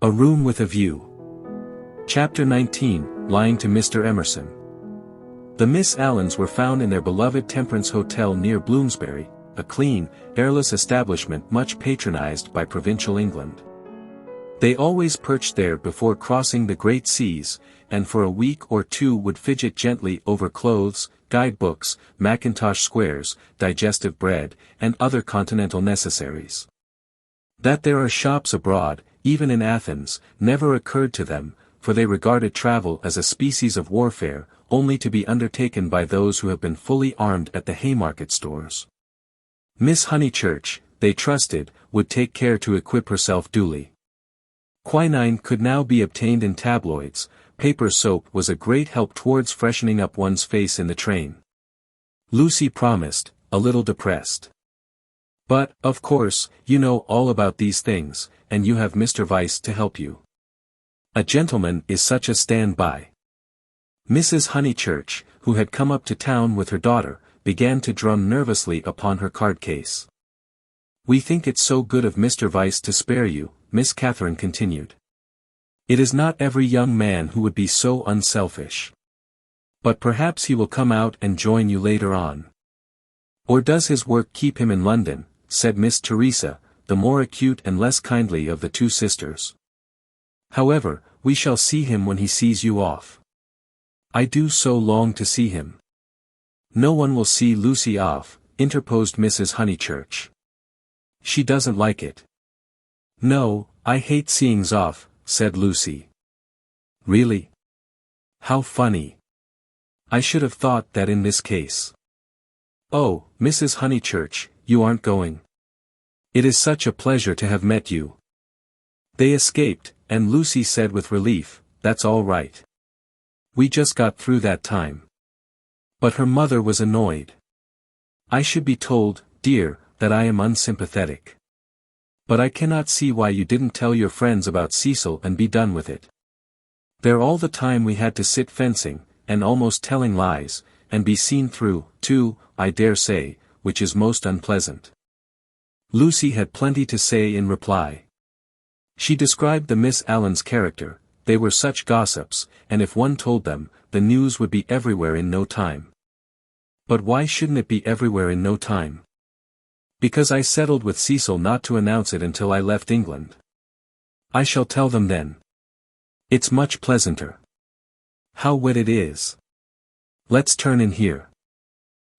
A Room with a View. Chapter 19, Lying to Mr. Emerson. The Miss Allens were found in their beloved Temperance Hotel near Bloomsbury, a clean, airless establishment much patronized by provincial England. They always perched there before crossing the great seas, and for a week or two would fidget gently over clothes, guidebooks, mackintosh squares, digestive bread, and other continental necessaries. That there are shops abroad, even in Athens, never occurred to them, for they regarded travel as a species of warfare, only to be undertaken by those who have been fully armed at the Haymarket stores. Miss Honeychurch, they trusted, would take care to equip herself duly. Quinine could now be obtained in tabloids, paper soap was a great help towards freshening up one's face in the train. Lucy promised, a little depressed. But, of course, you know all about these things, and you have Mr. Vyse to help you. A gentleman is such a stand-by. Mrs. Honeychurch, who had come up to town with her daughter, began to drum nervously upon her card-case. "We think it so good of Mr. Vyse to spare you," Miss Catherine continued. "It is not every young man who would be so unselfish. But perhaps he will come out and join you later on." "Or does his work keep him in London?" said Miss Teresa, the more acute and less kindly of the two sisters. "However, we shall see him when he sees you off." "I do so long to see him." "No one will see Lucy off," interposed Mrs. Honeychurch. "She doesn't like it." "No, I hate seeings off," said Lucy. "Really? How funny. I should have thought that in this case." "Oh, Mrs. Honeychurch, you aren't going? It is such a pleasure to have met you." They escaped, and Lucy said with relief, "That's all right. We just got through that time." But her mother was annoyed. "I should be told, dear, that I am unsympathetic. But I cannot see why you didn't tell your friends about Cecil and be done with it. There all the time we had to sit fencing, and almost telling lies, and be seen through, too, I dare say, which is most unpleasant." Lucy had plenty to say in reply. She described the Miss Allens' character, they were such gossips, and if one told them, the news would be everywhere in no time. "But why shouldn't it be everywhere in no time?" "Because I settled with Cecil not to announce it until I left England." "I shall tell them then. It's much pleasanter. How wet it is. Let's turn in here."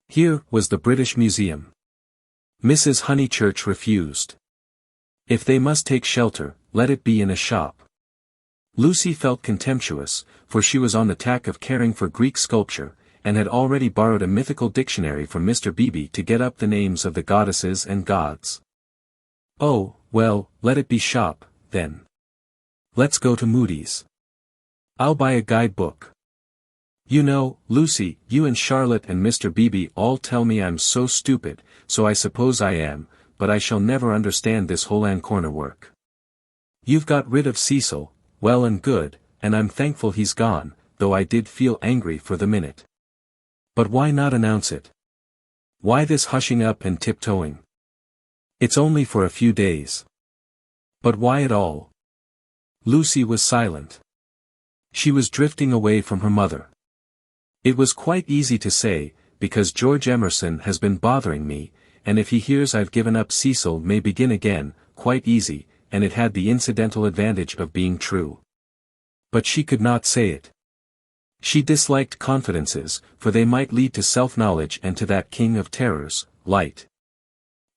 Here was the British Museum. Mrs. Honeychurch refused. If they must take shelter, let it be in a shop. Lucy felt contemptuous, for she was on the tack of caring for Greek sculpture, and had already borrowed a mythical dictionary from Mr. Beebe to get up the names of the goddesses and gods. "Oh, well, let it be shop, then. Let's go to Moody's. I'll buy a guidebook. You know, Lucy, you and Charlotte and Mr. Beebe all tell me I'm so stupid, so I suppose I am, but I shall never understand this whole Ann Corner work. You've got rid of Cecil, well and good, and I'm thankful he's gone, though I did feel angry for the minute. But why not announce it? Why this hushing up and tiptoeing? It's only for a few days. But why at all?" Lucy was silent. She was drifting away from her mother. "It was quite easy to say, because George Emerson has been bothering me, and if he hears I've given up Cecil may begin again, quite easy, and it had the incidental advantage of being true." But she could not say it. She disliked confidences, for they might lead to self-knowledge and to that king of terrors, light.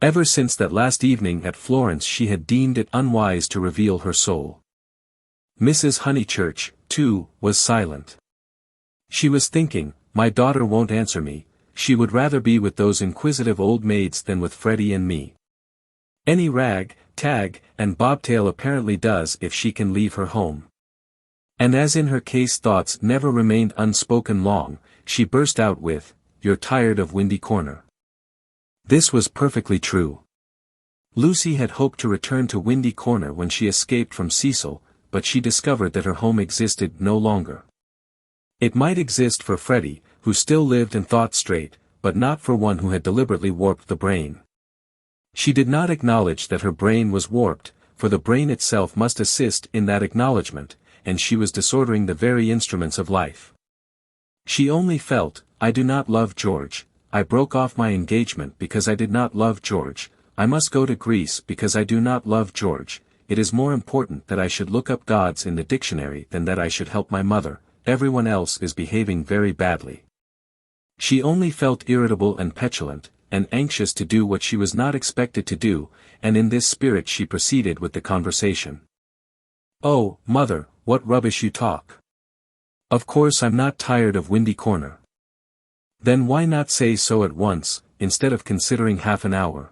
Ever since that last evening at Florence she had deemed it unwise to reveal her soul. Mrs. Honeychurch, too, was silent. She was thinking, "My daughter won't answer me, she would rather be with those inquisitive old maids than with Freddie and me. Any rag, tag, and bobtail apparently does if she can leave her home." And as in her case thoughts never remained unspoken long, she burst out with, "You're tired of Windy Corner." This was perfectly true. Lucy had hoped to return to Windy Corner when she escaped from Cecil, but she discovered that her home existed no longer. It might exist for Freddie, who still lived and thought straight, but not for one who had deliberately warped the brain. She did not acknowledge that her brain was warped, for the brain itself must assist in that acknowledgement, and she was disordering the very instruments of life. She only felt, I do not love George, I broke off my engagement because I did not love George, I must go to Greece because I do not love George, it is more important that I should look up gods in the dictionary than that I should help my mother, everyone else is behaving very badly. She only felt irritable and petulant, and anxious to do what she was not expected to do, and in this spirit she proceeded with the conversation. Oh, mother, what rubbish you talk. Of course I'm not tired of Windy Corner. Then why not say so at once, instead of considering half an hour?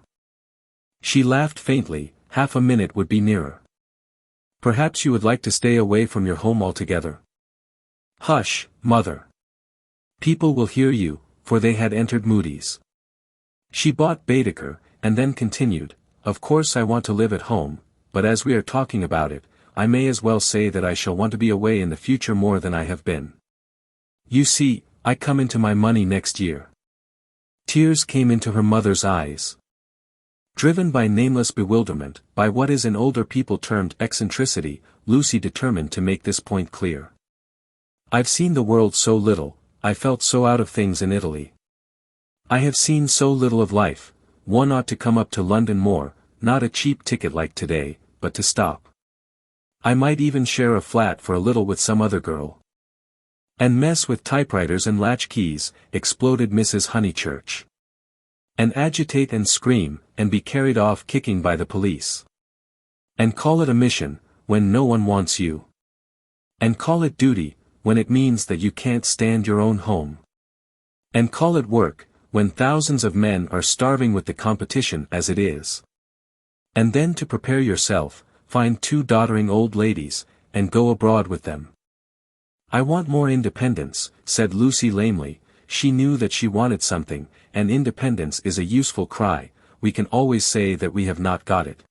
She laughed faintly, half a minute would be nearer. Perhaps you would like to stay away from your home altogether. Hush, mother. People will hear you, for they had entered Moody's. She bought Baedeker, and then continued, of course I want to live at home, but as we are talking about it, I may as well say that I shall want to be away in the future more than I have been. You see, I come into my money next year. Tears came into her mother's eyes. Driven by nameless bewilderment, by what is in older people termed eccentricity, Lucy determined to make this point clear. I've seen the world so little, I felt so out of things in Italy. I have seen so little of life, one ought to come up to London more, not a cheap ticket like today, but to stop. I might even share a flat for a little with some other girl. And mess with typewriters and latch keys, exploded Mrs. Honeychurch. And agitate and scream, and be carried off kicking by the police. And call it a mission, when no one wants you. And call it duty, when it means that you can't stand your own home. And call it work, when thousands of men are starving with the competition as it is. And then to prepare yourself, find 2 doddering old ladies, and go abroad with them. I want more independence, said Lucy lamely. She knew that she wanted something, and independence is a useful cry, we can always say that we have not got it.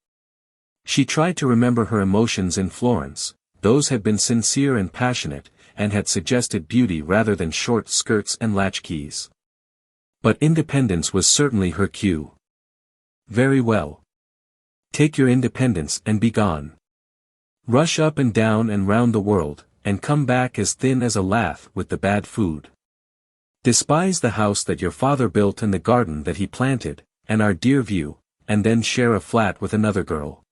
She tried to remember her emotions in Florence, those had been sincere and passionate, and had suggested beauty rather than short skirts and latchkeys. But independence was certainly her cue. Very well. Take your independence and be gone. Rush up and down and round the world, and come back as thin as a lath with the bad food. Despise the house that your father built and the garden that he planted, and our dear view, and then share a flat with another girl.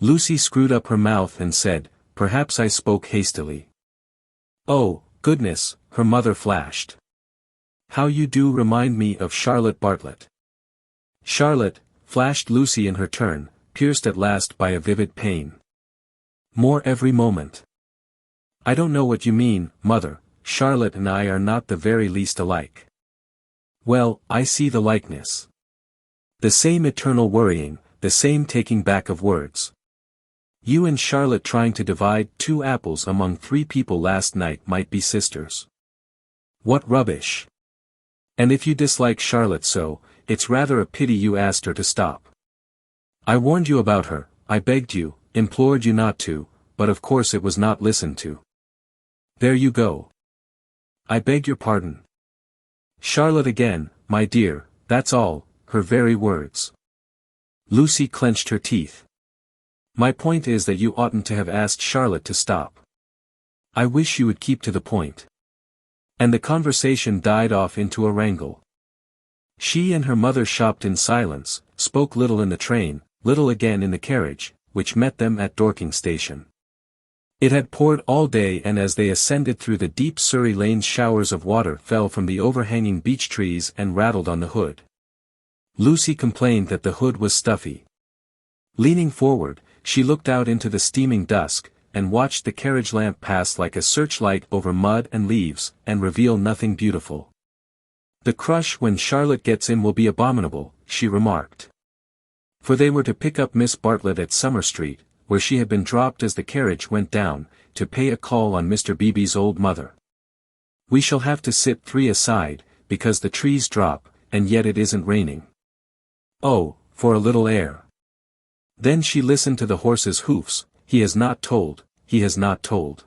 Lucy screwed up her mouth and said, perhaps I spoke hastily. Oh, goodness, her mother flashed. How you do remind me of Charlotte Bartlett. Charlotte, flashed Lucy in her turn, pierced at last by a vivid pain. More every moment. I don't know what you mean, mother, Charlotte and I are not the very least alike. Well, I see the likeness. The same eternal worrying, the same taking back of words. You and Charlotte trying to divide 2 apples among 3 people last night might be sisters. What rubbish. And if you dislike Charlotte so, it's rather a pity you asked her to stop. I warned you about her, I begged you, implored you not to, but of course it was not listened to. There you go. I beg your pardon. Charlotte again, my dear, that's all, her very words. Lucy clenched her teeth. My point is that you oughtn't to have asked Charlotte to stop. I wish you would keep to the point. And the conversation died off into a wrangle. She and her mother shopped in silence, spoke little in the train, little again in the carriage, which met them at Dorking station. It had poured all day, and as they ascended through the deep Surrey lanes showers of water fell from the overhanging beech trees and rattled on the hood. Lucy complained that the hood was stuffy. Leaning forward, she looked out into the steaming dusk, and watched the carriage lamp pass like a searchlight over mud and leaves, and reveal nothing beautiful. The crush when Charlotte gets in will be abominable, she remarked. For they were to pick up Miss Bartlett at Summer Street, where she had been dropped as the carriage went down, to pay a call on Mr. Beebe's old mother. We shall have to sit 3 aside, because the trees drop, and yet it isn't raining. Oh, for a little air. Then she listened to the horse's hoofs, he has not told, he has not told.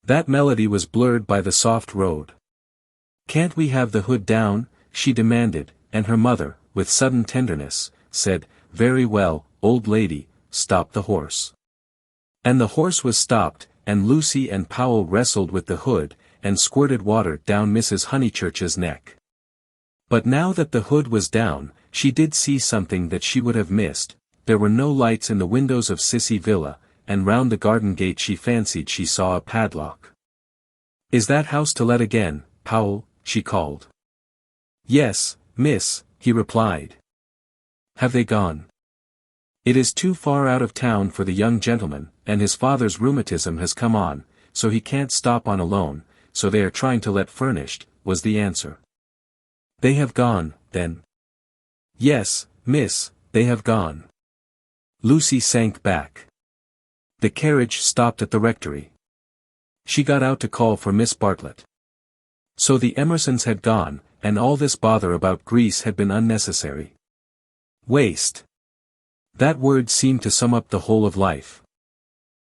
That melody was blurred by the soft road. Can't we have the hood down, she demanded, and her mother, with sudden tenderness, said, very well, old lady, stop the horse. And the horse was stopped, and Lucy and Powell wrestled with the hood, and squirted water down Mrs. Honeychurch's neck. But now that the hood was down, she did see something that she would have missed. There were no lights in the windows of Sissy Villa, and round the garden gate she fancied she saw a padlock. "Is that house to let again, Powell?" she called. "Yes, miss," he replied. "Have they gone?" "It is too far out of town for the young gentleman, and his father's rheumatism has come on, so he can't stop on alone, so they are trying to let furnished," was the answer. "They have gone, then?" "Yes, miss, they have gone." Lucy sank back. The carriage stopped at the rectory. She got out to call for Miss Bartlett. So the Emersons had gone, and all this bother about Greece had been unnecessary. Waste. That word seemed to sum up the whole of life.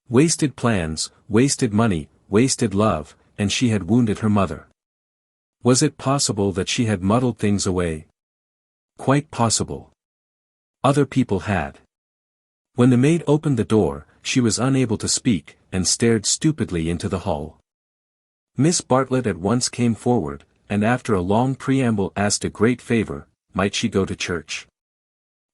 Wasted plans, wasted money, wasted love, and she had wounded her mother. Was it possible that she had muddled things away? Quite possible. Other people had. When the maid opened the door, she was unable to speak, and stared stupidly into the hall. Miss Bartlett at once came forward, and after a long preamble asked a great favor: might she go to church?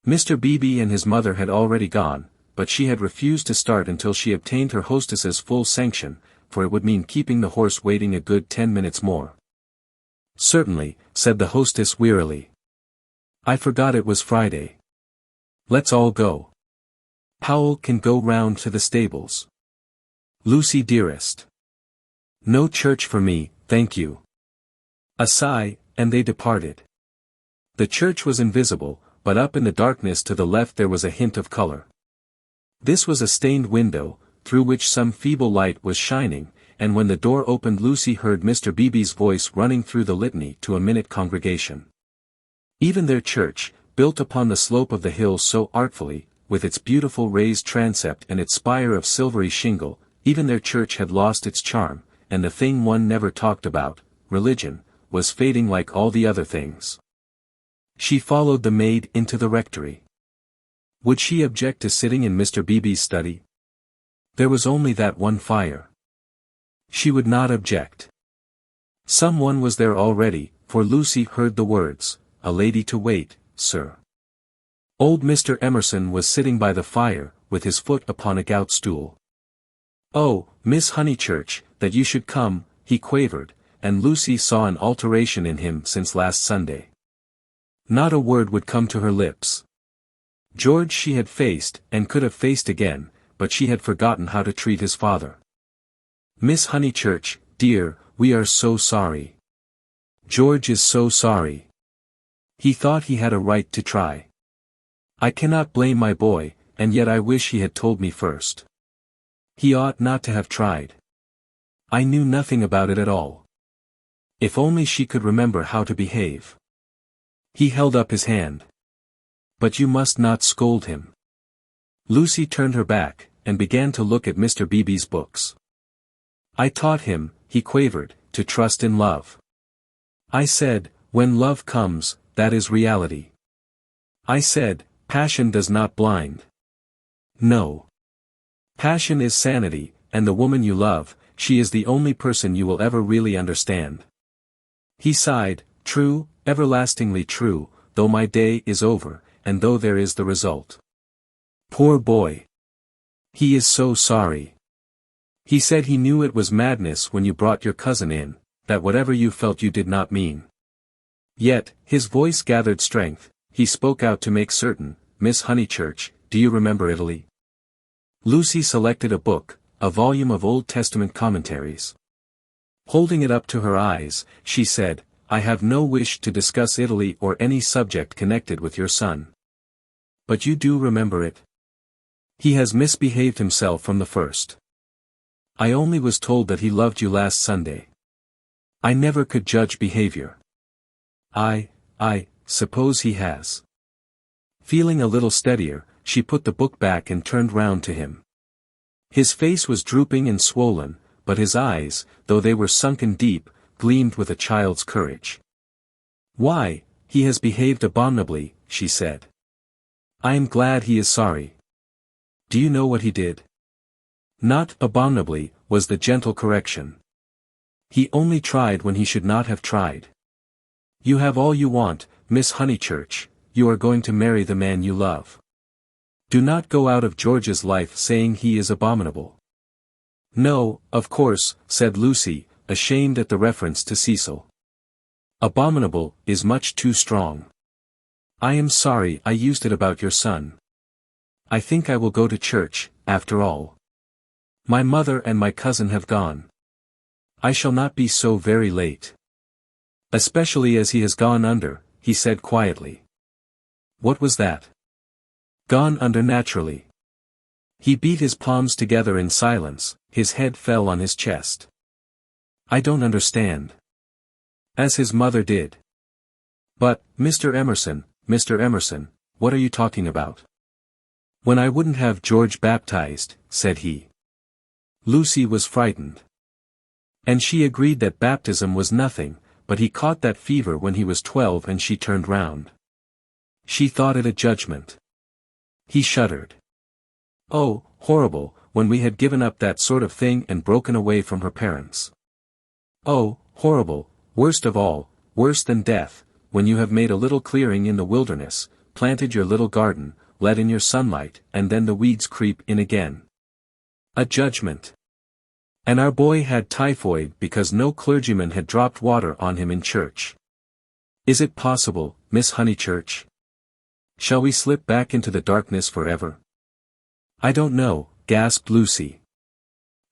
Mr. Beebe and his mother had already gone, but she had refused to start until she obtained her hostess's full sanction, for it would mean keeping the horse waiting a good 10 minutes more. "Certainly," said the hostess wearily. "I forgot it was Friday. Let's all go. Powell can go round to the stables. Lucy dearest. No church for me, thank you." A sigh, and they departed. The church was invisible, but up in the darkness to the left there was a hint of color. This was a stained window, through which some feeble light was shining, and when the door opened Lucy heard Mr. Beebe's voice running through the litany to a minute congregation. Even their church, built upon the slope of the hill so artfully, with its beautiful raised transept and its spire of silvery shingle, even their church had lost its charm, and the thing one never talked about, religion, was fading like all the other things. She followed the maid into the rectory. Would she object to sitting in Mr. Beebe's study? There was only that one fire. She would not object. Someone was there already, for Lucy heard the words, "A lady to wait, sir." Old Mr. Emerson was sitting by the fire, with his foot upon a gout stool. "Oh, Miss Honeychurch, that you should come," he quavered, and Lucy saw an alteration in him since last Sunday. Not a word would come to her lips. George she had faced, and could have faced again, but she had forgotten how to treat his father. "Miss Honeychurch, dear, we are so sorry. George is so sorry. He thought he had a right to try. I cannot blame my boy, and yet I wish he had told me first. He ought not to have tried. I knew nothing about it at all. If only she could remember how to behave." He held up his hand. "But you must not scold him." Lucy turned her back, and began to look at Mr. Beebe's books. "I taught him," he quavered, "to trust in love. I said, when love comes, that is reality. I said, passion does not blind. No. Passion is sanity, and the woman you love, she is the only person you will ever really understand." He sighed, "True, everlastingly true, though my day is over, and though there is the result. Poor boy. He is so sorry. He said he knew it was madness when you brought your cousin in, that whatever you felt you did not mean. Yet," his voice gathered strength, he spoke out to make certain, "Miss Honeychurch, do you remember Italy?" Lucy selected a book, a volume of Old Testament commentaries. Holding it up to her eyes, she said, "I have no wish to discuss Italy or any subject connected with your son. But you do remember it? He has misbehaved himself from the first. I only was told that he loved you last Sunday. I never could judge behavior. I suppose he has." Feeling a little steadier, she put the book back and turned round to him. His face was drooping and swollen, but his eyes, though they were sunken deep, gleamed with a child's courage. "Why, he has behaved abominably," she said. "I am glad he is sorry. Do you know what he did? Not abominably, was the gentle correction. He only tried when he should not have tried. You have all you want, Miss Honeychurch, you are going to marry the man you love. Do not go out of George's life saying he is abominable. No, of course, said Lucy, ashamed at the reference to Cecil. Abominable is much too strong. I am sorry I used it about your son. I think I will go to church, after all. My mother and my cousin have gone. I shall not be so very late. Especially as he has gone under, he said quietly. What was that? Gone under naturally. He beat his palms together in silence, his head fell on his chest. I don't understand. As his mother did. But, Mr. Emerson, what are you talking about? When I wouldn't have George baptized, said he. Lucy was frightened. And she agreed that baptism was nothing, but he caught that fever when he was 12 and she turned round. She thought it a judgment. He shuddered. Oh, horrible, when we had given up that sort of thing and broken away from her parents. Oh, horrible, worst of all, worse than death, when you have made a little clearing in the wilderness, planted your little garden, let in your sunlight, and then the weeds creep in again. A judgment. And our boy had typhoid because no clergyman had dropped water on him in church. Is it possible, Miss Honeychurch? Shall we slip back into the darkness forever? I don't know, gasped Lucy.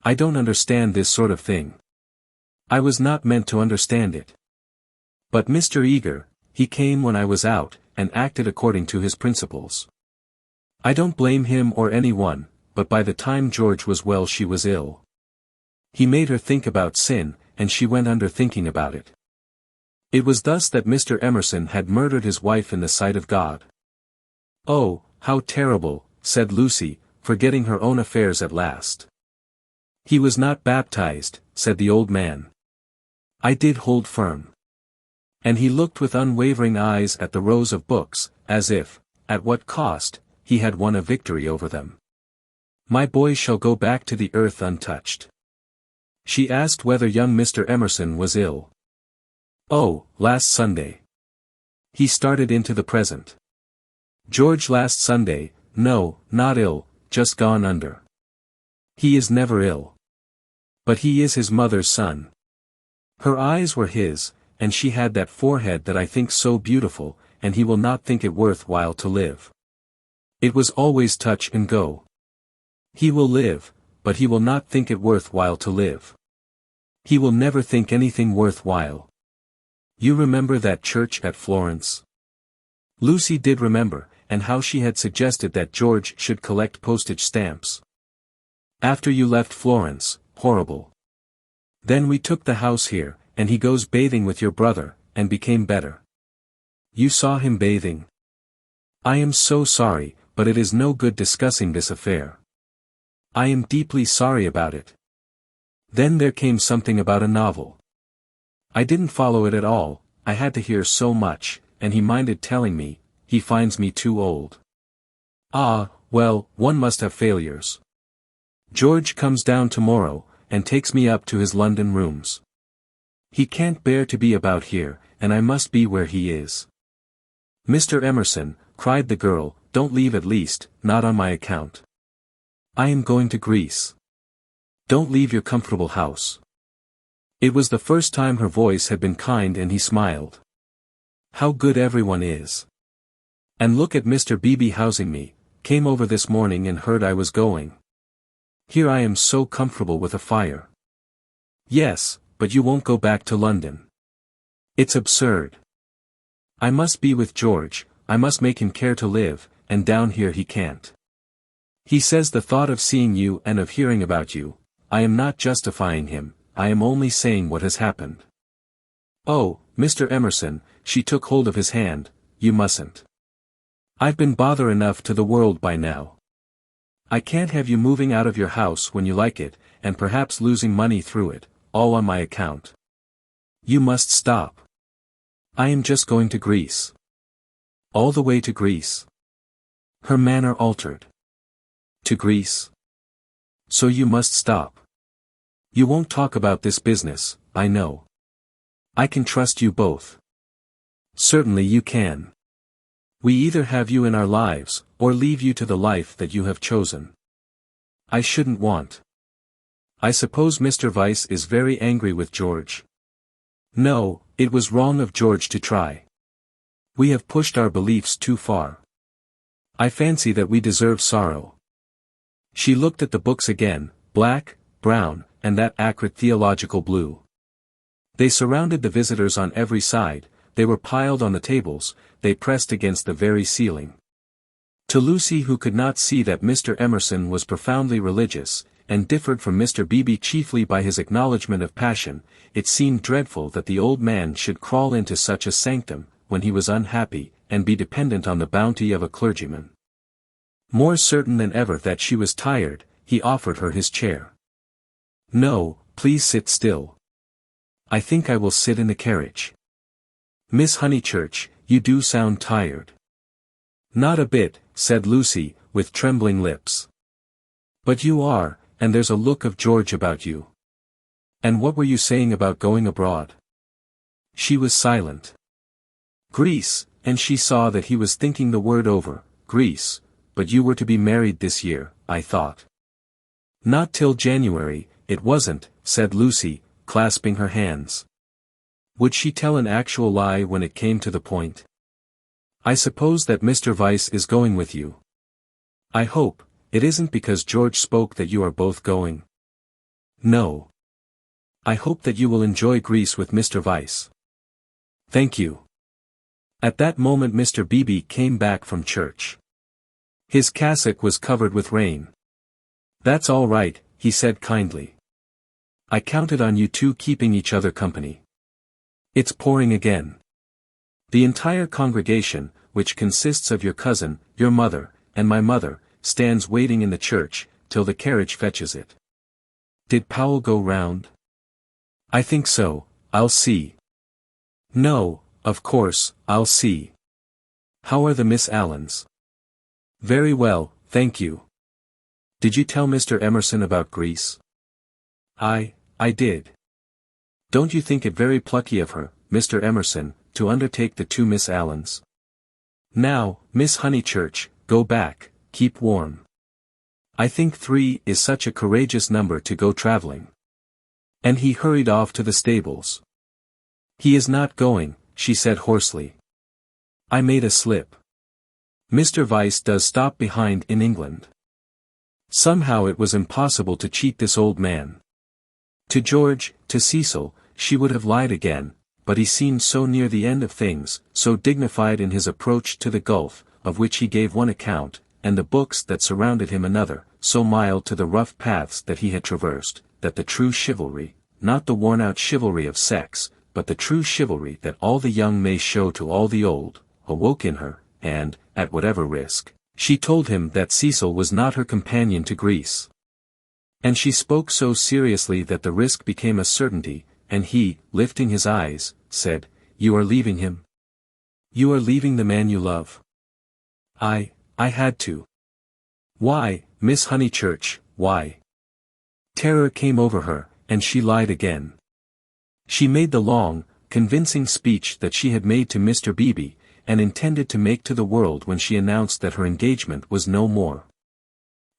I don't understand this sort of thing. I was not meant to understand it. But Mr. Eager, he came when I was out, and acted according to his principles. I don't blame him or anyone, but by the time George was well she was ill. He made her think about sin, and she went under thinking about it. It was thus that Mr. Emerson had murdered his wife in the sight of God. Oh, how terrible, said Lucy, forgetting her own affairs at last. He was not baptized, said the old man. I did hold firm. And he looked with unwavering eyes at the rows of books, as if, at what cost, he had won a victory over them. My boy shall go back to the earth untouched. She asked whether young Mr. Emerson was ill. Oh, last Sunday. He started into the present. George last Sunday, no, not ill, just gone under. He is never ill. But he is his mother's son. Her eyes were his, and she had that forehead that I think so beautiful, and he will not think it worth while to live. It was always touch and go. He will live, but he will not think it worth while to live. He will never think anything worth while. You remember that church at Florence? Lucy did remember, and how she had suggested that George should collect postage stamps. After you left Florence, horrible. Then we took the house here, and he goes bathing with your brother, and became better. You saw him bathing? I am so sorry, but it is no good discussing this affair. I am deeply sorry about it. Then there came something about a novel. I didn't follow it at all, I had to hear so much, and he minded telling me, he finds me too old. Ah, well, one must have failures. George comes down tomorrow, and takes me up to his London rooms. He can't bear to be about here, and I must be where he is. Mr. Emerson, cried the girl, don't leave at least, not on my account. I am going to Greece. Don't leave your comfortable house. It was the first time her voice had been kind and he smiled. How good everyone is. And look at Mr. Beebe housing me, came over this morning and heard I was going. Here I am so comfortable with a fire. Yes, but you won't go back to London. It's absurd. I must be with George, I must make him care to live, and down here he can't. He says the thought of seeing you and of hearing about you, I am not justifying him, I am only saying what has happened. Oh, Mr. Emerson, she took hold of his hand, you mustn't. I've been bother enough to the world by now. I can't have you moving out of your house when you like it, and perhaps losing money through it, all on my account. You must stop. I am just going to Greece. All the way to Greece. Her manner altered. To Greece? So you must stop. You won't talk about this business, I know. I can trust you both. Certainly you can. We either have you in our lives, or leave you to the life that you have chosen. I shouldn't want. I suppose Mr. Vyse is very angry with George. No, it was wrong of George to try. We have pushed our beliefs too far. I fancy that we deserve sorrow. She looked at the books again, black, brown, and that acrid theological blue. They surrounded the visitors on every side, they were piled on the tables, they pressed against the very ceiling. To Lucy, who could not see that Mr. Emerson was profoundly religious, and differed from Mr. Beebe chiefly by his acknowledgment of passion, it seemed dreadful that the old man should crawl into such a sanctum, when he was unhappy, and be dependent on the bounty of a clergyman. More certain than ever that she was tired, he offered her his chair. No, please sit still. I think I will sit in the carriage. Miss Honeychurch, you do sound tired. Not a bit, said Lucy, with trembling lips. But you are, and there's a look of George about you. And what were you saying about going abroad? She was silent. Greece, and she saw that he was thinking the word over, Greece, but you were to be married this year, I thought. Not till January, it wasn't, said Lucy, clasping her hands. Would she tell an actual lie when it came to the point? I suppose that Mr. Vyse is going with you. I hope, it isn't because George spoke that you are both going. No. I hope that you will enjoy Greece with Mr. Vyse. Thank you. At that moment Mr. Beebe came back from church. His cassock was covered with rain. That's all right, he said kindly. I counted on you two keeping each other company. It's pouring again. The entire congregation, which consists of your cousin, your mother, and my mother, stands waiting in the church, till the carriage fetches it. Did Powell go round? I think so, I'll see. No, of course, I'll see. How are the Miss Allens? Very well, thank you. Did you tell Mr. Emerson about Greece? I did. Don't you think it very plucky of her, Mr. Emerson, to undertake the two Miss Allens? Now, Miss Honeychurch, go back, keep warm. I think 3 is such a courageous number to go traveling. And he hurried off to the stables. He is not going, she said hoarsely. I made a slip. Mr. Vyse does stop behind in England. Somehow it was impossible to cheat this old man. To George, to Cecil, she would have lied again, but he seemed so near the end of things, so dignified in his approach to the gulf, of which he gave one account, and the books that surrounded him another, so mild to the rough paths that he had traversed, that the true chivalry, not the worn-out chivalry of sex, but the true chivalry that all the young may show to all the old, awoke in her, and, at whatever risk, she told him that Cecil was not her companion to Greece. And she spoke so seriously that the risk became a certainty, and he, lifting his eyes, said, You are leaving him? You are leaving the man you love? I had to. Why, Miss Honeychurch, why? Terror came over her, and she lied again. She made the long, convincing speech that she had made to Mr. Beebe, and intended to make to the world when she announced that her engagement was no more.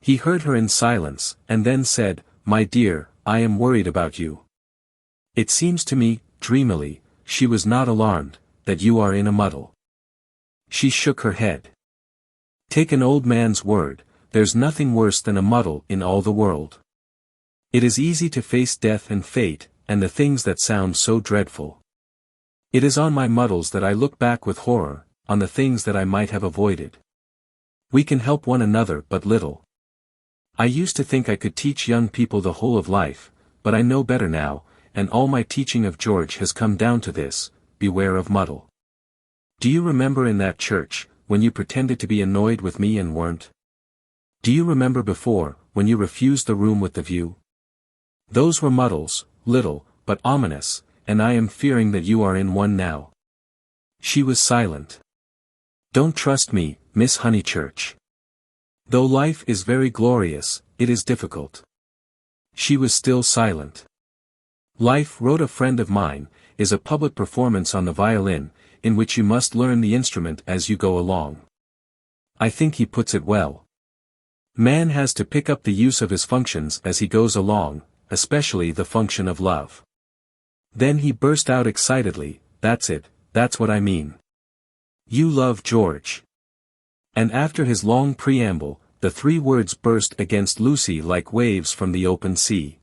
He heard her in silence, and then said, My dear, I am worried about you. It seems to me, dreamily, she was not alarmed, that you are in a muddle. She shook her head. Take an old man's word, there's nothing worse than a muddle in all the world. It is easy to face death and fate, and the things that sound so dreadful. It is on my muddles that I look back with horror, on the things that I might have avoided. We can help one another but little. I used to think I could teach young people the whole of life, but I know better now, and all my teaching of George has come down to this, beware of muddle. Do you remember in that church, when you pretended to be annoyed with me and weren't? Do you remember before, when you refused the room with the view? Those were muddles, little, but ominous, and I am fearing that you are in one now. She was silent. Don't trust me, Miss Honeychurch. Though life is very glorious, it is difficult. She was still silent. Life, wrote a friend of mine, is a public performance on the violin, in which you must learn the instrument as you go along. I think he puts it well. Man has to pick up the use of his functions as he goes along, especially the function of love. Then he burst out excitedly, "That's it, that's what I mean. You love George." And after his long preamble, the three words burst against Lucy like waves from the open sea.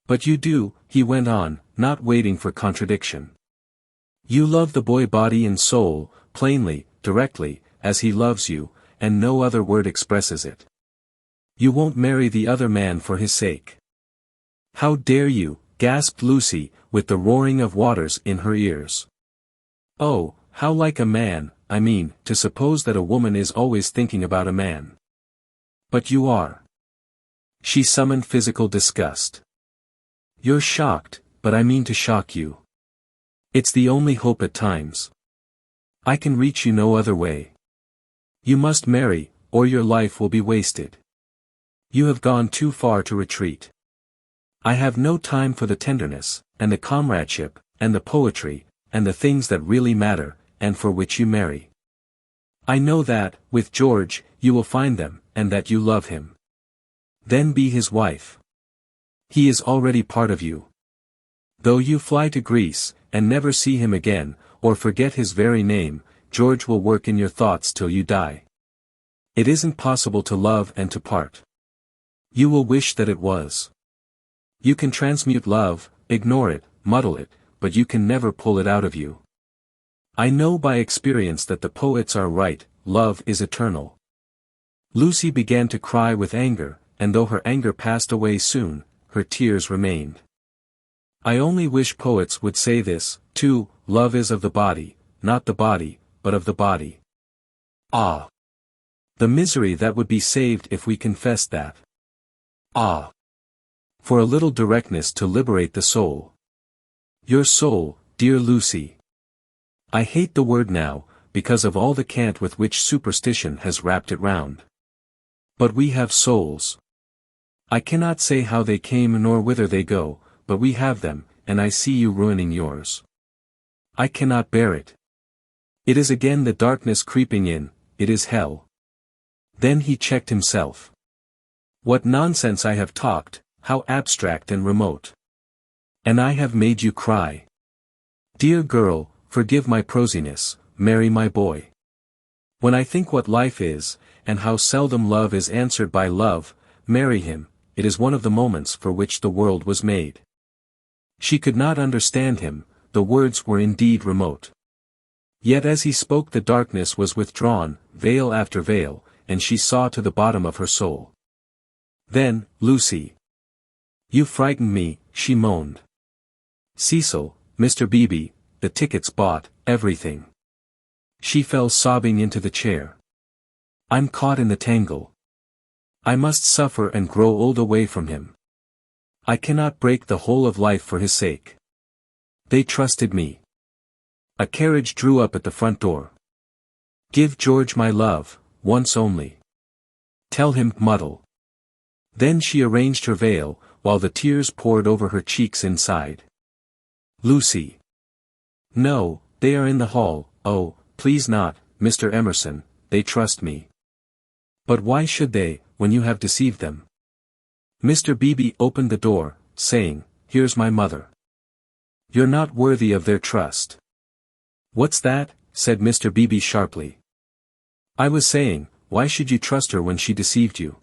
"But you do," he went on, not waiting for contradiction. "You love the boy body and soul, plainly, directly, as he loves you, and no other word expresses it. You won't marry the other man for his sake." "How dare you?" gasped Lucy, with the roaring of waters in her ears. "Oh, how like a man, I mean, to suppose that a woman is always thinking about a man." "But you are." She summoned physical disgust. "You're shocked, but I mean to shock you. It's the only hope at times. I can reach you no other way. You must marry, or your life will be wasted. You have gone too far to retreat. I have no time for the tenderness, and the comradeship, and the poetry, and the things that really matter, and for which you marry. I know that, with George, you will find them, and that you love him. Then be his wife. He is already part of you. Though you fly to Greece, and never see him again, or forget his very name, George will work in your thoughts till you die. It isn't possible to love and to part. You will wish that it was. You can transmute love, ignore it, muddle it, but you can never pull it out of you. I know by experience that the poets are right, love is eternal." Lucy began to cry with anger, and though her anger passed away soon, her tears remained. "I only wish poets would say this, too, love is of the body, not the body, but of the body. Ah! The misery that would be saved if we confessed that. Ah! For a little directness to liberate the soul. Your soul, dear Lucy. I hate the word now, because of all the cant with which superstition has wrapped it round. But we have souls. I cannot say how they came nor whither they go, but we have them, and I see you ruining yours. I cannot bear it. It is again the darkness creeping in, it is hell." Then he checked himself. "What nonsense I have talked, how abstract and remote. And I have made you cry. Dear girl, forgive my prosiness, marry my boy. When I think what life is, and how seldom love is answered by love, marry him, it is one of the moments for which the world was made." She could not understand him, the words were indeed remote. Yet as he spoke the darkness was withdrawn, veil after veil, and she saw to the bottom of her soul. "Then, Lucy. You frightened me," she moaned. "Cecil, Mr. Beebe, the tickets bought, everything." She fell sobbing into the chair. "I'm caught in the tangle. I must suffer and grow old away from him. I cannot break the whole of life for his sake. They trusted me." A carriage drew up at the front door. "Give George my love, once only. Tell him, muddle." Then she arranged her veil, while the tears poured over her cheeks inside. "Lucy. No, they are in the hall. Oh, please not, Mr. Emerson, they trust me." "But why should they, when you have deceived them?" Mr. Beebe opened the door, saying, "Here's my mother." "You're not worthy of their trust." "What's that?" said Mr. Beebe sharply. "I was saying, why should you trust her when she deceived you?"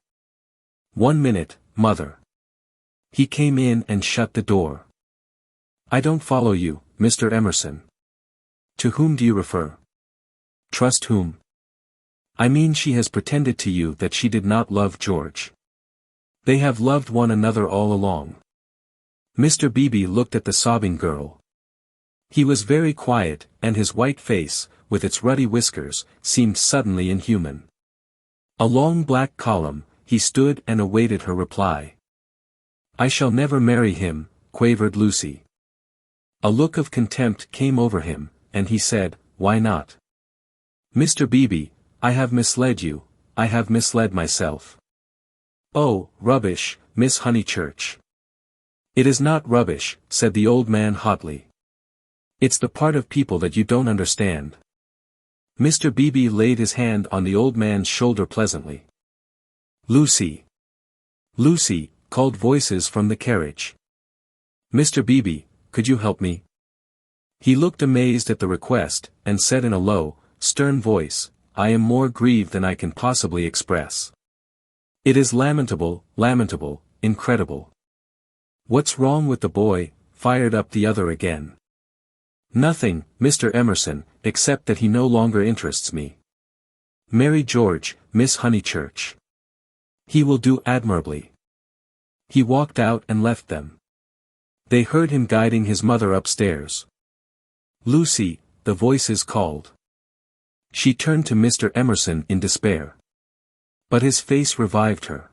"1 minute, mother." He came in and shut the door. "I don't follow you, Mr. Emerson. To whom do you refer?" "Trust whom?" "I mean she has pretended to you that she did not love George. They have loved one another all along." Mr. Beebe looked at the sobbing girl. He was very quiet, and his white face, with its ruddy whiskers, seemed suddenly inhuman. A long black column, he stood and awaited her reply. "I shall never marry him," quavered Lucy. A look of contempt came over him, and he said, "Why not?" "Mr. Beebe, I have misled you, I have misled myself. Oh, rubbish, Miss Honeychurch. It is not rubbish, said the old man hotly. It's the part of people that you don't understand. Mr. Beebe laid his hand on the old man's shoulder pleasantly. Lucy. Lucy, called voices from the carriage. Mr. Beebe, could you help me? He looked amazed at the request, and said in a low, stern voice, I am more grieved than I can possibly express. It is lamentable, lamentable, incredible. What's wrong with the boy? Fired up the other again. Nothing, Mr. Emerson, except that he no longer interests me. Marry George, Miss Honeychurch. He will do admirably. He walked out and left them. They heard him guiding his mother upstairs. Lucy, the voices called. She turned to Mr. Emerson in despair. But his face revived her.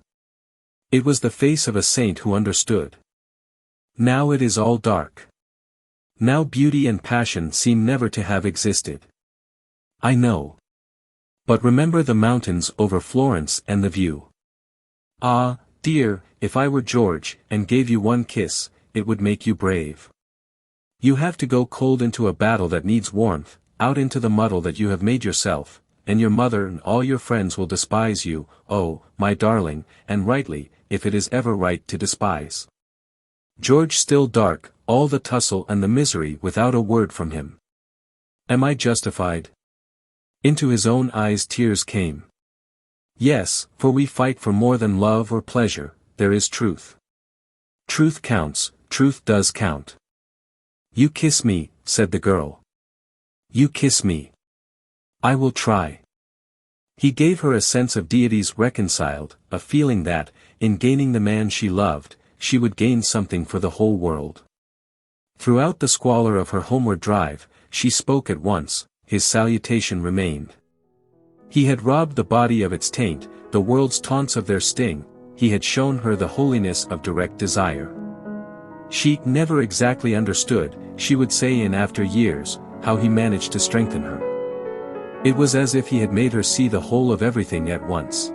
It was the face of a saint who understood. Now it is all dark. Now beauty and passion seem never to have existed. I know. But remember the mountains over Florence and the view. Ah, dear, if I were George, and gave you one kiss, it would make you brave. You have to go cold into a battle that needs warmth, out into the muddle that you have made yourself, and your mother and all your friends will despise you, oh, my darling, and rightly, if it is ever right to despise. George still dark, all the tussle and the misery without a word from him. Am I justified? Into his own eyes tears came. Yes, for we fight for more than love or pleasure, there is truth. Truth counts, truth does count. You kiss me, said the girl. You kiss me. I will try. He gave her a sense of deities reconciled, a feeling that, in gaining the man she loved, she would gain something for the whole world. Throughout the squalor of her homeward drive, she spoke at once, his salutation remained. He had robbed the body of its taint, the world's taunts of their sting, he had shown her the holiness of direct desire. She never exactly understood, she would say in after years, how he managed to strengthen her. It was as if he had made her see the whole of everything at once.